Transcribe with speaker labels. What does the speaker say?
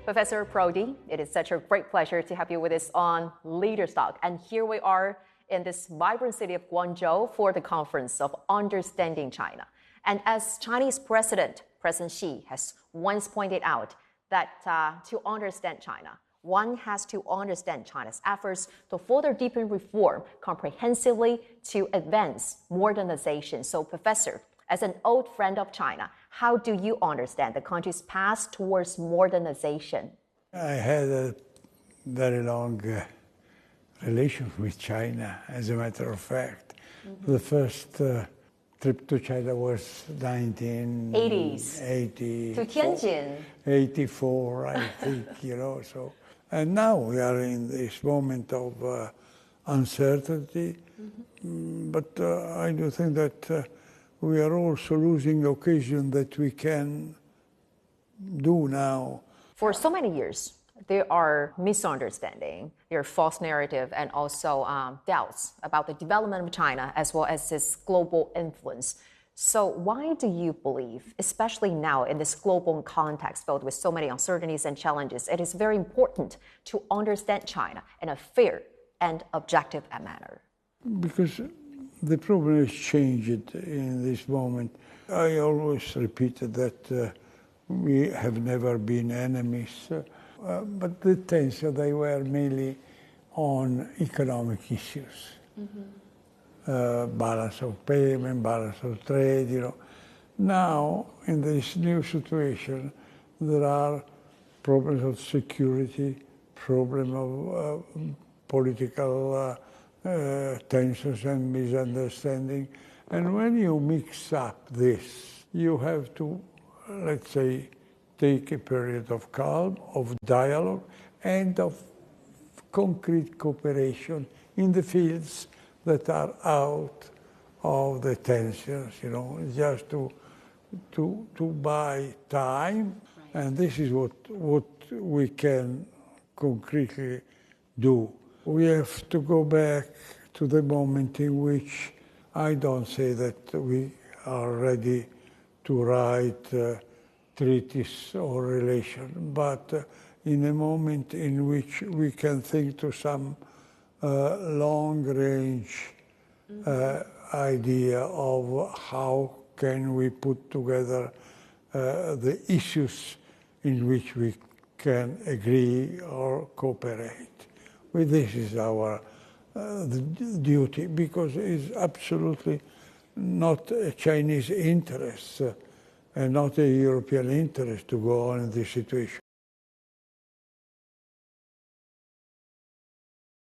Speaker 1: Professor Prodi, it is such a great pleasure to have you with us on Leaders Talk. And here we are in this vibrant city of Γκουάνγκτζοου for the conference of Understanding China. And as Chinese President Xi has once pointed out that to understand China, one has to understand China's efforts to further deepen reform comprehensively to advance modernization. So, Professor, as an old friend of China, how do you understand the country's path towards modernization?
Speaker 2: I had a very long relation with China, as a matter of fact. Mm-hmm. The first trip to China was 1980.
Speaker 1: To Tianjin.
Speaker 2: 84, I think, so. And now we are in this moment of uncertainty, but I do think that we are also losing occasion that we can do now.
Speaker 1: For so many years, there are misunderstanding, there are false narrative, and also doubts about the development of China as well as its global influence. So why do you believe, especially now in this global context filled with so many uncertainties and challenges, it is very important to understand China in a fair and objective manner?
Speaker 2: Because the problem has changed in this moment. I always repeated that we have never been enemies, but the tensions, they were mainly on economic issues. Balance of payment, balance of trade, Now, in this new situation, there are problems of security, problem of political tensions and misunderstanding. And when you mix up this, you have to, let's say, take a period of calm, of dialogue, and of concrete cooperation in the fields that are out of the tensions, just to buy time. Right. And this is what we can concretely do. We have to go back to the moment in which I don't say that we are ready to write treaties or relation, but in a moment in which we can think to some long-range idea of how can we put together the issues in which we can agree or cooperate. Well, this is our duty, because it's absolutely not a Chinese interest and not a European interest to go on in this situation.